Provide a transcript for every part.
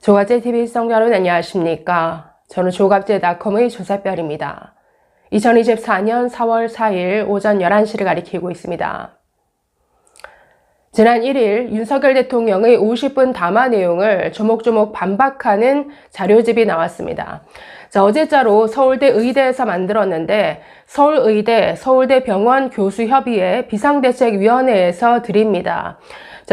조갑제TV 시청자 여러분 안녕하십니까. 저는 조갑제닷컴의 조사별입니다. 2024년 4월 4일 오전 11시를 가리키고 있습니다. 지난 1일 윤석열 대통령의 50분 담화 내용을 조목조목 반박하는 자료집이 나왔습니다. 어제자로 서울대 의대에서 만들었는데 서울의대, 서울대병원 교수협의회 비상대책위원회에서 드립니다.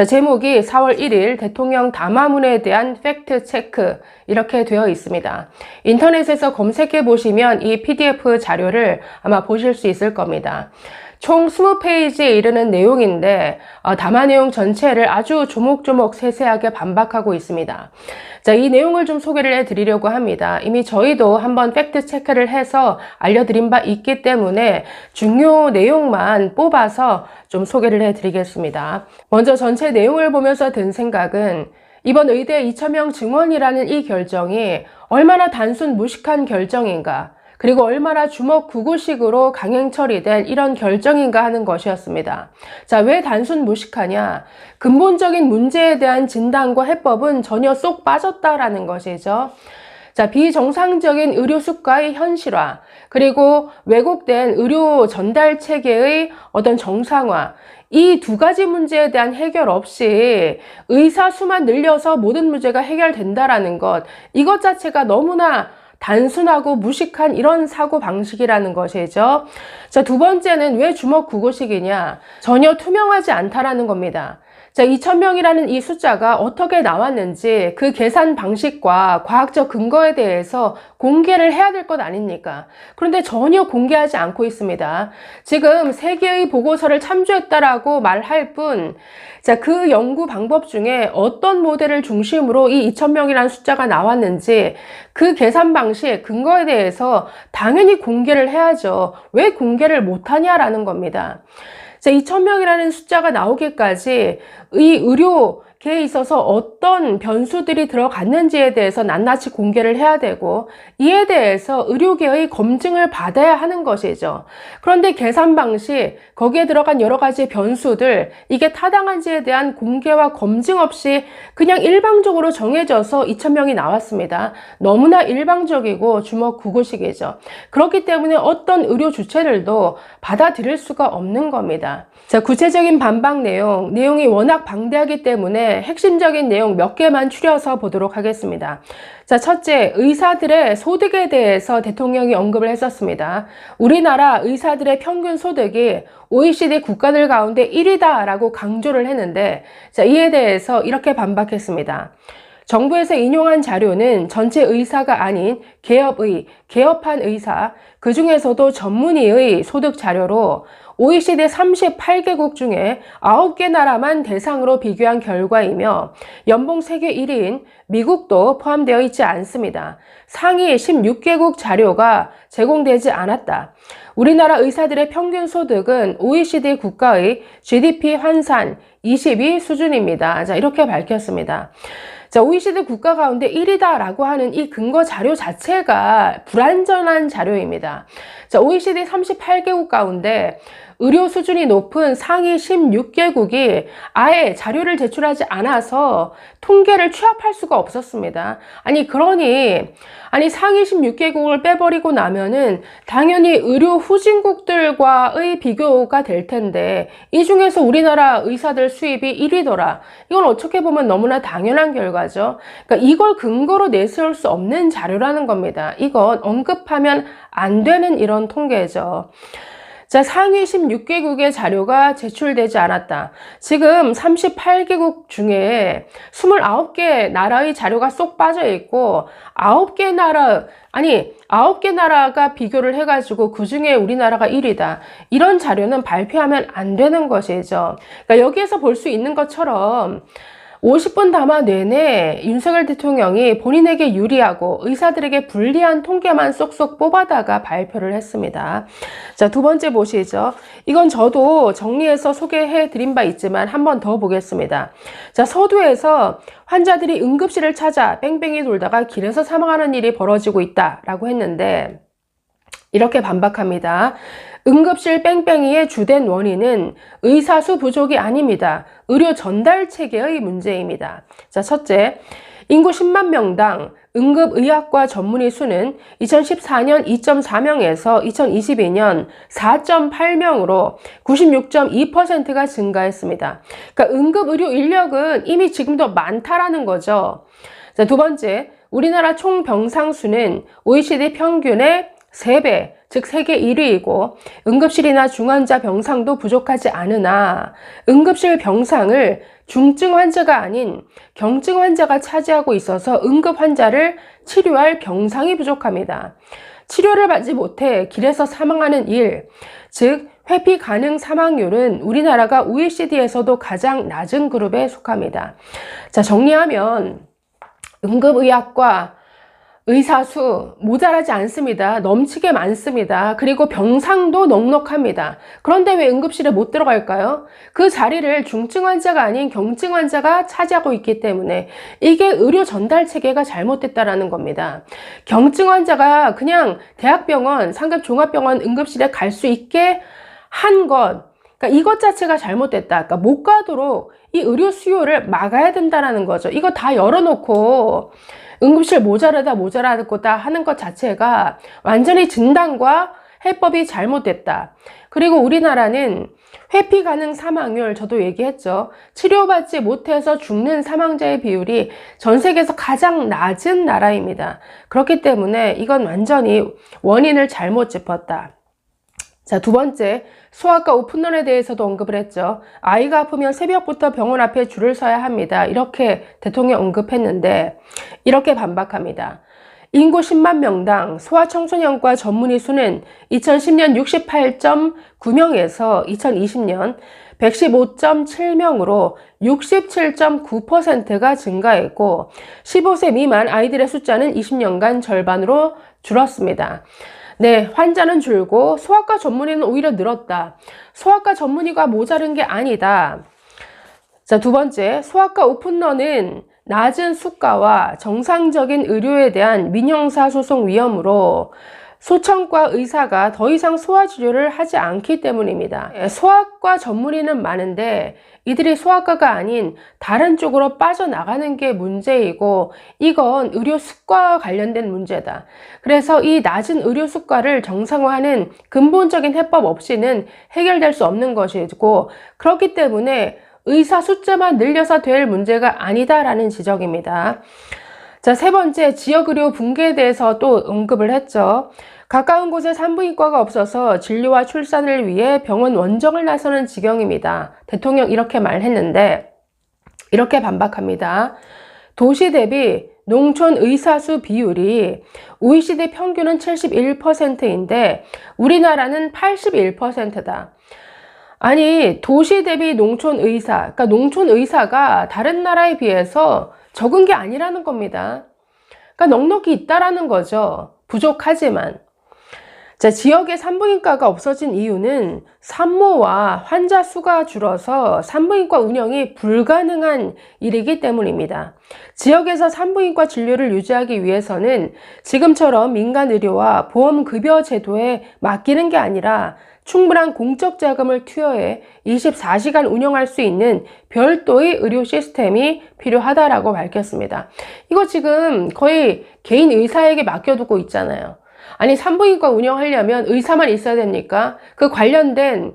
제목이 4월 1일 대통령 담화문에 대한 팩트체크 이렇게 되어 있습니다. 인터넷에서 검색해 보시면 이 PDF 자료를 아마 보실 수 있을 겁니다. 총 20페이지에 이르는 내용인데 담화 내용 전체를 아주 조목조목 세세하게 반박하고 있습니다. 이 내용을 좀 소개를 해드리려고 합니다. 이미 저희도 한번 팩트 체크를 해서 알려드린 바 있기 때문에 중요 내용만 뽑아서 좀 소개를 해드리겠습니다. 먼저 전체 내용을 보면서 든 생각은 이번 의대 2,000명 증원이라는 이 결정이 얼마나 단순 무식한 결정인가, 그리고 얼마나 주먹구구식으로 강행 처리된 이런 결정인가 하는 것이었습니다. 왜 단순 무식하냐? 근본적인 문제에 대한 진단과 해법은 전혀 쏙 빠졌다라는 것이죠. 비정상적인 의료 수가의 현실화, 그리고 왜곡된 의료 전달 체계의 어떤 정상화, 이 두 가지 문제에 대한 해결 없이 의사 수만 늘려서 모든 문제가 해결된다라는 것, 이것 자체가 너무나 단순하고 무식한 이런 사고 방식이라는 것이죠. 두 번째는 왜 주먹구구식이냐? 전혀 투명하지 않다라는 겁니다. 2,000명이라는 이 숫자가 어떻게 나왔는지 그 계산 방식과 과학적 근거에 대해서 공개를 해야 될 것 아닙니까? 그런데 전혀 공개하지 않고 있습니다. 지금 3개의 보고서를 참조했다라고 말할 뿐, 그 연구 방법 중에 어떤 모델을 중심으로 이 2,000명이라는 숫자가 나왔는지 그 계산 방식, 근거에 대해서 당연히 공개를 해야죠. 왜 공개를 못하냐라는 겁니다. 2,000명이라는 숫자가 나오기까지 이 의료계에 있어서 어떤 변수들이 들어갔는지에 대해서 낱낱이 공개를 해야 되고, 이에 대해서 의료계의 검증을 받아야 하는 것이죠. 그런데 계산 방식, 거기에 들어간 여러 가지 변수들, 이게 타당한지에 대한 공개와 검증 없이 그냥 일방적으로 정해져서 2,000명이 나왔습니다. 너무나 일방적이고 주먹구구식이죠. 그렇기 때문에 어떤 의료 주체들도 받아들일 수가 없는 겁니다. 구체적인 반박 내용이 워낙 방대하기 때문에 핵심적인 내용 몇 개만 추려서 보도록 하겠습니다. 첫째, 의사들의 소득에 대해서 대통령이 언급을 했었습니다. 우리나라 의사들의 평균 소득이 OECD 국가들 가운데 1위다라고 강조를 했는데, 이에 대해서 이렇게 반박했습니다. 정부에서 인용한 자료는 전체 의사가 아닌 개업한 의사, 그 중에서도 전문의의 소득 자료로 OECD 38개국 중에 9개 나라만 대상으로 비교한 결과이며 연봉 세계 1위인 미국도 포함되어 있지 않습니다. 상위 16개국 자료가 제공되지 않았다. 우리나라 의사들의 평균 소득은 OECD 국가의 GDP 환산 20위 수준입니다. 이렇게 밝혔습니다. OECD 국가 가운데 1위다라고 하는 이 근거 자료 자체가 불완전한 자료입니다. OECD 38개국 가운데 의료 수준이 높은 상위 16개국이 아예 자료를 제출하지 않아서 통계를 취합할 수가 없었습니다. 그러니 상위 16개국을 빼버리고 나면은 당연히 의료 후진국들과의 비교가 될 텐데 이 중에서 우리나라 의사들 수입이 1위더라. 이건 어떻게 보면 너무나 당연한 결과죠. 그러니까 이걸 근거로 내세울 수 없는 자료라는 겁니다. 이건 언급하면 안 되는 이런 통계죠. 상위 16개국의 자료가 제출되지 않았다. 지금 38개국 중에 29개 나라의 자료가 쏙 빠져 있고 9개 나라가 비교를 해가지고 그 중에 우리나라가 1위다. 이런 자료는 발표하면 안 되는 것이죠. 그러니까 여기에서 볼 수 있는 것처럼 50분 담화 내내 윤석열 대통령이 본인에게 유리하고 의사들에게 불리한 통계만 쏙쏙 뽑아다가 발표를 했습니다. 두 번째 보시죠. 이건 저도 정리해서 소개해 드린 바 있지만 한 번 더 보겠습니다. 서두에서 환자들이 응급실을 찾아 뺑뺑이 돌다가 길에서 사망하는 일이 벌어지고 있다라고 했는데 이렇게 반박합니다. 응급실 뺑뺑이의 주된 원인은 의사수 부족이 아닙니다. 의료 전달 체계의 문제입니다. 첫째, 인구 10만 명당 응급의학과 전문의 수는 2014년 2.4명에서 2022년 4.8명으로 96.2%가 증가했습니다. 그러니까 응급의료 인력은 이미 지금도 많다라는 거죠. 자, 두 번째, 우리나라 총 병상 수는 OECD 평균의 3배, 즉 세계 1위이고 응급실이나 중환자 병상도 부족하지 않으나 응급실 병상을 중증 환자가 아닌 경증 환자가 차지하고 있어서 응급 환자를 치료할 병상이 부족합니다. 치료를 받지 못해 길에서 사망하는 일, 즉 회피 가능 사망률은 우리나라가 OECD에서도 가장 낮은 그룹에 속합니다. 자, 정리하면 응급의학과 의사 수 모자라지 않습니다. 넘치게 많습니다. 그리고 병상도 넉넉합니다. 그런데 왜 응급실에 못 들어갈까요? 그 자리를 중증 환자가 아닌 경증 환자가 차지하고 있기 때문에 이게 의료 전달 체계가 잘못됐다라는 겁니다. 경증 환자가 그냥 대학병원, 상급 종합병원 응급실에 갈 수 있게 한 것, 그러니까 이것 자체가 잘못됐다. 그러니까 못 가도록 이 의료 수요를 막아야 된다라는 거죠. 이거 다 열어놓고 응급실 모자라다 하는 것 자체가 완전히 진단과 해법이 잘못됐다. 그리고 우리나라는 회피 가능 사망률, 저도 얘기했죠. 치료받지 못해서 죽는 사망자의 비율이 전 세계에서 가장 낮은 나라입니다. 그렇기 때문에 이건 완전히 원인을 잘못 짚었다. 자, 두 번째, 소아과 오픈런에 대해서도 언급을 했죠. 아이가 아프면 새벽부터 병원 앞에 줄을 서야 합니다. 이렇게 대통령 언급했는데 이렇게 반박합니다. 인구 10만 명당 소아청소년과 전문의 수는 2010년 68.9명에서 2020년 115.7명으로 67.9%가 증가했고 15세 미만 아이들의 숫자는 20년간 절반으로 줄었습니다. 네, 환자는 줄고 소아과 전문의는 오히려 늘었다. 소아과 전문의가 모자른 게 아니다. 자, 두 번째, 소아과 오픈런은 낮은 수가와 정상적인 의료에 대한 민형사 소송 위험으로 소청과 의사가 더 이상 소아치료를 하지 않기 때문입니다. 소아과 전문의는 많은데 이들이 소아과가 아닌 다른 쪽으로 빠져나가는 게 문제이고 이건 의료 수가와 관련된 문제다. 그래서 이 낮은 의료 수가를 정상화하는 근본적인 해법 없이는 해결될 수 없는 것이고 그렇기 때문에 의사 숫자만 늘려서 될 문제가 아니다라는 지적입니다. 자, 세 번째, 지역의료 붕괴에 대해서 또 언급을 했죠. 가까운 곳에 산부인과가 없어서 진료와 출산을 위해 병원 원정을 나서는 지경입니다. 대통령 이렇게 말했는데 이렇게 반박합니다. 도시 대비 농촌 의사수 비율이 OECD 평균은 71%인데 우리나라는 81%다. 아니, 도시 대비 농촌 의사, 그러니까 농촌 의사가 다른 나라에 비해서 적은 게 아니라는 겁니다. 그러니까 넉넉히 있다라는 거죠. 부족하지만. 자, 지역에 산부인과가 없어진 이유는 산모와 환자 수가 줄어서 산부인과 운영이 불가능한 일이기 때문입니다. 지역에서 산부인과 진료를 유지하기 위해서는 지금처럼 민간 의료와 보험급여 제도에 맡기는 게 아니라 충분한 공적 자금을 투여해 24시간 운영할 수 있는 별도의 의료 시스템이 필요하다라고 밝혔습니다. 이거 지금 거의 개인 의사에게 맡겨두고 있잖아요. 아니, 산부인과 운영하려면 의사만 있어야 됩니까? 그 관련된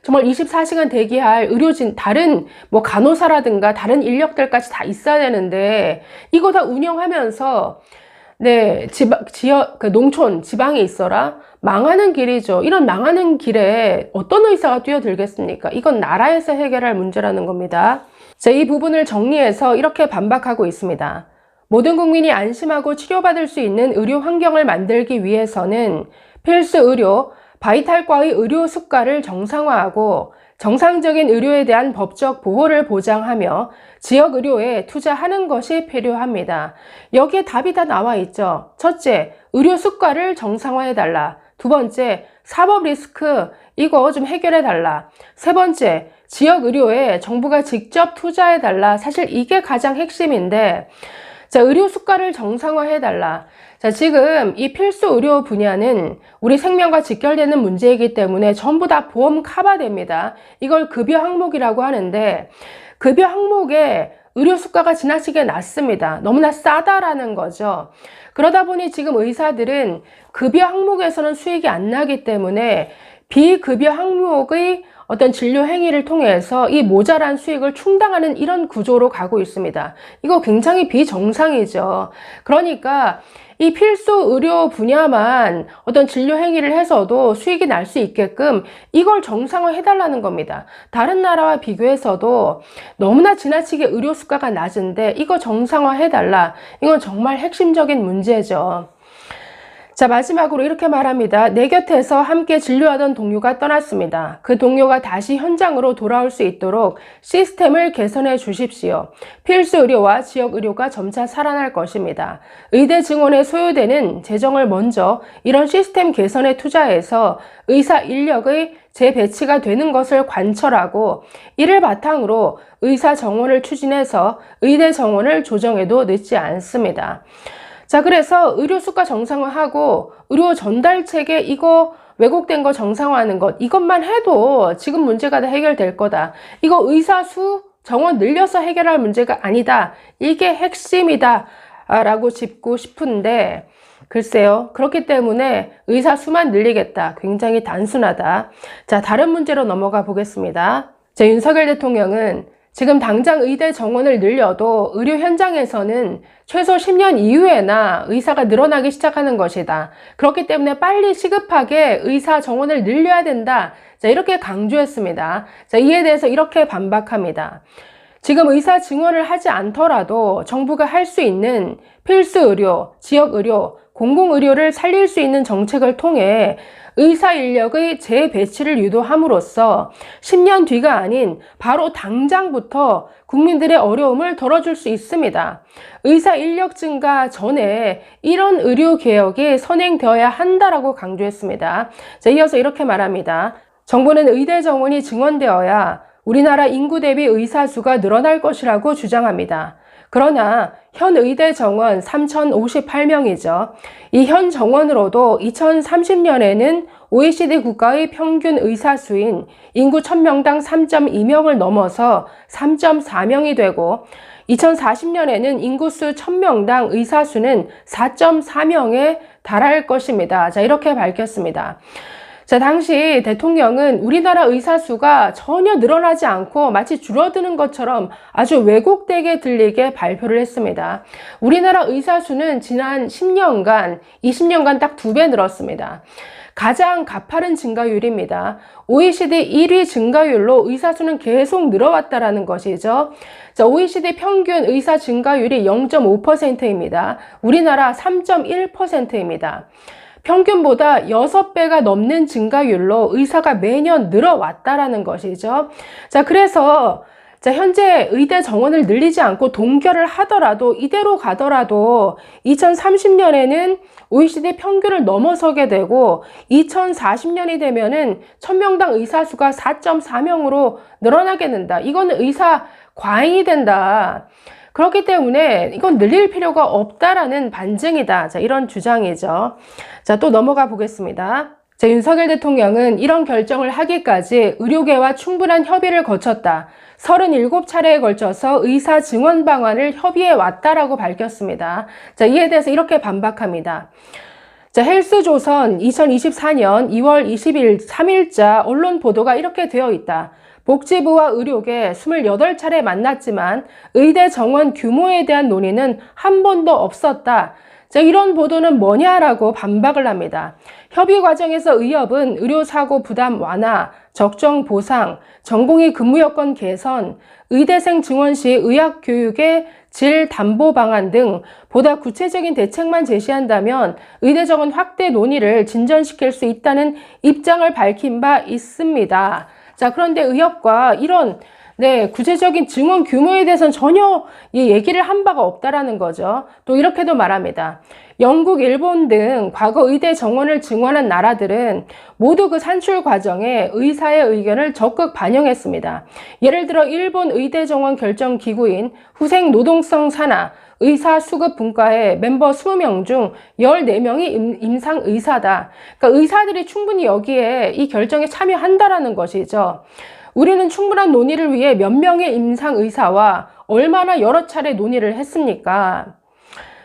정말 24시간 대기할 의료진, 다른 뭐 간호사라든가 다른 인력들까지 다 있어야 되는데 이거 다 운영하면서 네, 지역, 농촌, 지방에 있어라? 망하는 길이죠. 이런 망하는 길에 어떤 의사가 뛰어들겠습니까? 이건 나라에서 해결할 문제라는 겁니다. 자, 이 부분을 정리해서 이렇게 반박하고 있습니다. 모든 국민이 안심하고 치료받을 수 있는 의료 환경을 만들기 위해서는 필수 의료, 바이탈과의 의료 수가를 정상화하고 정상적인 의료에 대한 법적 보호를 보장하며 지역 의료에 투자하는 것이 필요합니다. 여기에 답이 다 나와 있죠. 첫째, 의료 수가를 정상화해달라. 두 번째, 사법 리스크 이거 좀 해결해달라. 세 번째, 지역 의료에 정부가 직접 투자해달라. 사실 이게 가장 핵심인데 자, 의료 수가를 정상화해달라. 자, 지금 이 필수 의료 분야는 우리 생명과 직결되는 문제이기 때문에 전부 다 보험 커버됩니다. 이걸 급여 항목이라고 하는데 급여 항목에 의료 수가가 지나치게 낮습니다. 너무나 싸다라는 거죠. 그러다 보니 지금 의사들은 급여 항목에서는 수익이 안 나기 때문에 비급여 항목의 어떤 진료 행위를 통해서 이 모자란 수익을 충당하는 이런 구조로 가고 있습니다. 이거 굉장히 비정상이죠. 그러니까 이 필수 의료 분야만 어떤 진료 행위를 해서도 수익이 날 수 있게끔 이걸 정상화해달라는 겁니다. 다른 나라와 비교해서도 너무나 지나치게 의료 수가가 낮은데 이거 정상화해달라. 이건 정말 핵심적인 문제죠. 자, 마지막으로 이렇게 말합니다. 내 곁에서 함께 진료하던 동료가 떠났습니다. 그 동료가 다시 현장으로 돌아올 수 있도록 시스템을 개선해 주십시오. 필수 의료와 지역 의료가 점차 살아날 것입니다. 의대 증원에 소요되는 재정을 먼저 이런 시스템 개선에 투자해서 의사 인력의 재배치가 되는 것을 관철하고 이를 바탕으로 의사 정원을 추진해서 의대 정원을 조정해도 늦지 않습니다. 자, 그래서 의료 수가 정상화하고 의료 전달 체계 이거 왜곡된 거 정상화하는 것 이것만 해도 지금 문제가 다 해결될 거다. 이거 의사 수 정원 늘려서 해결할 문제가 아니다. 이게 핵심이다 라고 짚고 싶은데 글쎄요. 그렇기 때문에 의사 수만 늘리겠다. 굉장히 단순하다. 자, 다른 문제로 넘어가 보겠습니다. 자, 윤석열 대통령은 지금 당장 의대 정원을 늘려도 의료 현장에서는 최소 10년 이후에나 의사가 늘어나기 시작하는 것이다. 그렇기 때문에 빨리 시급하게 의사 정원을 늘려야 된다. 자, 이렇게 강조했습니다. 자, 이에 대해서 이렇게 반박합니다. 지금 의사 증원을 하지 않더라도 정부가 할 수 있는 필수 의료, 지역 의료, 공공의료를 살릴 수 있는 정책을 통해 의사 인력의 재배치를 유도함으로써 10년 뒤가 아닌 바로 당장부터 국민들의 어려움을 덜어줄 수 있습니다. 의사 인력 증가 전에 이런 의료 개혁이 선행되어야 한다라고 강조했습니다. 자, 이어서 이렇게 말합니다. 정부는 의대 정원이 증원되어야 우리나라 인구 대비 의사 수가 늘어날 것이라고 주장합니다. 그러나 현 의대 정원 3,058명이죠. 이 현 정원으로도 2030년에는 OECD 국가의 평균 의사 수인 인구 1000명당 3.2명을 넘어서 3.4명이 되고 2040년에는 인구수 1000명당 의사 수는 4.4명에 달할 것입니다. 자, 이렇게 밝혔습니다. 자, 당시 대통령은 우리나라 의사 수가 전혀 늘어나지 않고 마치 줄어드는 것처럼 아주 왜곡되게 들리게 발표를 했습니다. 우리나라 의사 수는 지난 10년간, 20년간 딱 2배 늘었습니다. 가장 가파른 증가율입니다. OECD 1위 증가율로 의사 수는 계속 늘어왔다라는 것이죠. 자, OECD 평균 의사 증가율이 0.5%입니다. 우리나라 3.1%입니다. 평균보다 6배가 넘는 증가율로 의사가 매년 늘어왔다라는 것이죠. 자, 그래서 현재 의대 정원을 늘리지 않고 동결을 하더라도 이대로 가더라도 2030년에는 OECD 평균을 넘어서게 되고 2040년이 되면은 1000명당 의사 수가 4.4명으로 늘어나게 된다. 이거는 의사 과잉이 된다. 그렇기 때문에 이건 늘릴 필요가 없다라는 반증이다. 자, 이런 주장이죠. 자, 또 넘어가 보겠습니다. 자, 윤석열 대통령은 이런 결정을 하기까지 의료계와 충분한 협의를 거쳤다. 37차례에 걸쳐서 의사 증원 방안을 협의해 왔다라고 밝혔습니다. 자, 이에 대해서 이렇게 반박합니다. 자, 헬스조선 2024년 2월 20일 3일자 언론 보도가 이렇게 되어 있다. 복지부와 의료계 28차례 만났지만 의대 정원 규모에 대한 논의는 한 번도 없었다. 자, 이런 보도는 뭐냐라고 반박을 합니다. 협의 과정에서 의협은 의료사고 부담 완화, 적정 보상, 전공의 근무 여건 개선, 의대생 증원 시 의학교육의 질 담보 방안 등 보다 구체적인 대책만 제시한다면 의대 정원 확대 논의를 진전시킬 수 있다는 입장을 밝힌 바 있습니다. 자, 그런데 의협과 이런 구체적인 증원 규모에 대해서는 전혀 얘기를 한 바가 없다라는 거죠. 또 이렇게도 말합니다. 영국, 일본 등 과거 의대 정원을 증원한 나라들은 모두 그 산출 과정에 의사의 의견을 적극 반영했습니다. 예를 들어 일본 의대 정원 결정 기구인 후생 노동성 산하 의사 수급 분과의 멤버 20명 중 14명이 임상 의사다. 그러니까 의사들이 충분히 여기에 이 결정에 참여한다라는 것이죠. 우리는 충분한 논의를 위해 몇 명의 임상의사와 얼마나 여러 차례 논의를 했습니까?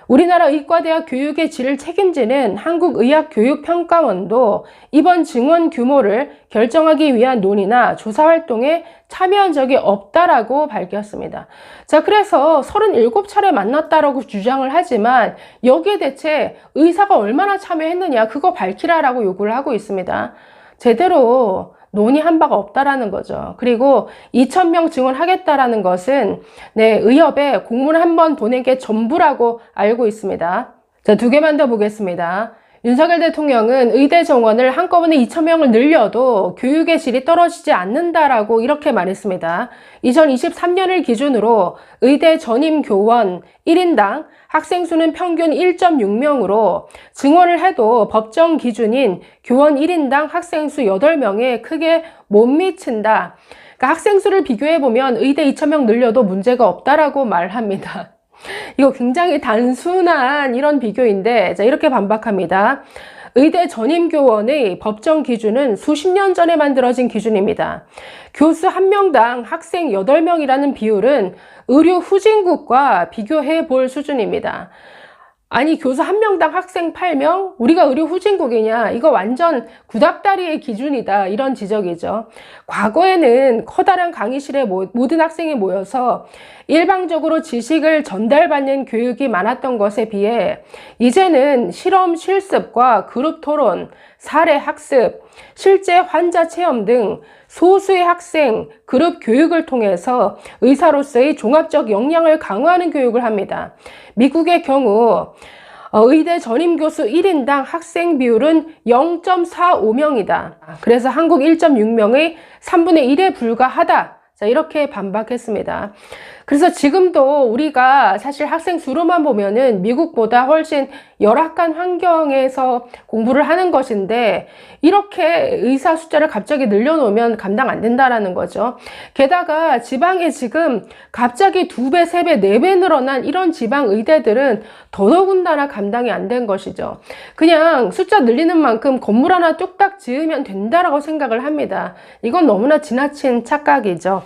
우리나라 의과대학 교육의 질을 책임지는 한국의학교육평가원도 이번 증원 규모를 결정하기 위한 논의나 조사 활동에 참여한 적이 없다라고 밝혔습니다. 자, 그래서 37차례 만났다라고 주장을 하지만 여기에 대체 의사가 얼마나 참여했느냐 그거 밝히라라고 요구를 하고 있습니다. 제대로 논의한 바가 없다라는 거죠. 그리고 2,000명 증원하겠다라는 것은 의협에 공문 한 번 보낸 게 전부라고 알고 있습니다. 자, 2개만 더 보겠습니다. 윤석열 대통령은 의대 정원을 한꺼번에 2,000명을 늘려도 교육의 질이 떨어지지 않는다라고 이렇게 말했습니다. 2023년을 기준으로 의대 전임 교원 1인당 학생 수는 평균 1.6명으로 증원을 해도 법정 기준인 교원 1인당 학생 수 8명에 크게 못 미친다. 그러니까 학생 수를 비교해보면 의대 2,000명 늘려도 문제가 없다라고 말합니다. 이거 굉장히 단순한 이런 비교인데, 자, 이렇게 반박합니다. 의대 전임교원의 법정 기준은 수십 년 전에 만들어진 기준입니다. 교수 1명당 학생 8명이라는 비율은 의료 후진국과 비교해 볼 수준입니다. 아니, 교수 1명당 학생 8명? 우리가 의료 후진국이냐? 이거 완전 구닥다리의 기준이다. 이런 지적이죠. 과거에는 커다란 강의실에 모든 학생이 모여서 일방적으로 지식을 전달받는 교육이 많았던 것에 비해 이제는 실험 실습과 그룹 토론, 사례 학습, 실제 환자 체험 등 소수의 학생, 그룹 교육을 통해서 의사로서의 종합적 역량을 강화하는 교육을 합니다. 미국의 경우 의대 전임교수 1인당 학생 비율은 0.45명이다. 그래서 한국 1.6명의 3분의 1에 불과하다. 자, 이렇게 반박했습니다. 그래서 지금도 우리가 사실 학생 수로만 보면은 미국보다 훨씬 열악한 환경에서 공부를 하는 것인데 이렇게 의사 숫자를 갑자기 늘려놓으면 감당 안 된다라는 거죠. 게다가 지방에 지금 갑자기 2배, 3배, 4배 늘어난 이런 지방 의대들은 더더군다나 감당이 안 된 것이죠. 그냥 숫자 늘리는 만큼 건물 하나 뚝딱 지으면 된다라고 생각을 합니다. 이건 너무나 지나친 착각이죠.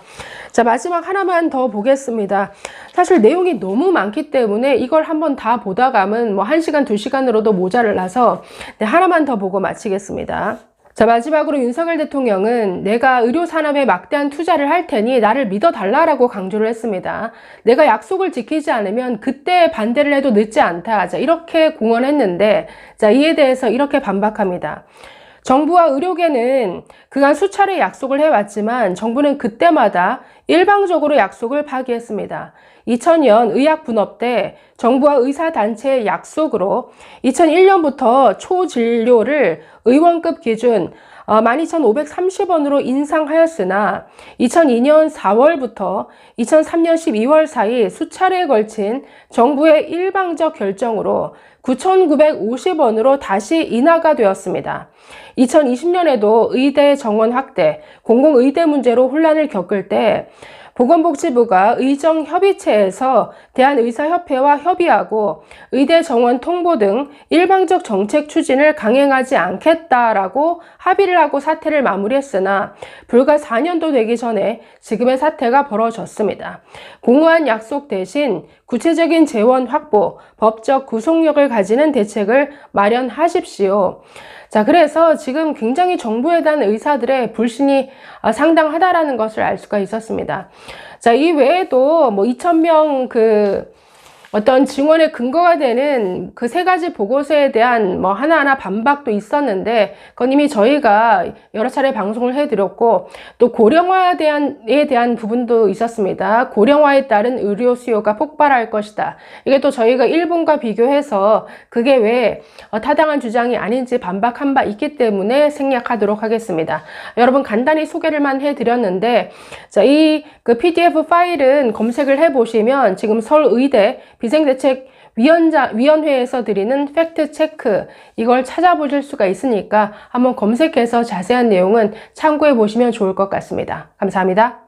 자, 마지막 하나만 더 보겠습니다. 사실 내용이 너무 많기 때문에 이걸 한번 다 보다 가면 뭐 1시간, 2시간으로도 모자라서 하나만 더 보고 마치겠습니다. 자, 마지막으로 윤석열 대통령은 내가 의료산업에 막대한 투자를 할 테니 나를 믿어달라라고 강조를 했습니다. 내가 약속을 지키지 않으면 그때 반대를 해도 늦지 않다. 자, 이렇게 공언했는데, 자, 이에 대해서 이렇게 반박합니다. 정부와 의료계는 그간 수차례 약속을 해왔지만 정부는 그때마다 일방적으로 약속을 파기했습니다. 2000년 의학분업 때 정부와 의사단체의 약속으로 2001년부터 초진료를 의원급 기준 12,530원으로 인상하였으나 2002년 4월부터 2003년 12월 사이 수차례에 걸친 정부의 일방적 결정으로 9,950원으로 다시 인하가 되었습니다. 2020년에도 의대 정원 확대, 공공의대 문제로 혼란을 겪을 때 보건복지부가 의정협의체에서 대한의사협회와 협의하고 의대 정원 통보 등 일방적 정책 추진을 강행하지 않겠다라고 합의를 하고 사태를 마무리했으나 불과 4년도 되기 전에 지금의 사태가 벌어졌습니다. 공허한 약속 대신 구체적인 재원 확보, 법적 구속력을 가지는 대책을 마련하십시오. 자, 그래서 지금 굉장히 정부에 대한 의사들의 불신이 상당하다라는 것을 알 수가 있었습니다. 자, 이 외에도 뭐 2,000명 어떤 증언의 근거가 되는 그 3가지 보고서에 대한 뭐 하나하나 반박도 있었는데 그건 이미 저희가 여러 차례 방송을 해드렸고 또 고령화에 대한 부분도 있었습니다. 고령화에 따른 의료 수요가 폭발할 것이다. 이게 또 저희가 일본과 비교해서 그게 왜 타당한 주장이 아닌지 반박한 바 있기 때문에 생략하도록 하겠습니다. 여러분 간단히 소개를만 해드렸는데 자, 이 PDF 파일은 검색을 해보시면 지금 서울의대 비상대책위원회에서 드리는 팩트체크 이걸 찾아보실 수가 있으니까 한번 검색해서 자세한 내용은 참고해 보시면 좋을 것 같습니다. 감사합니다.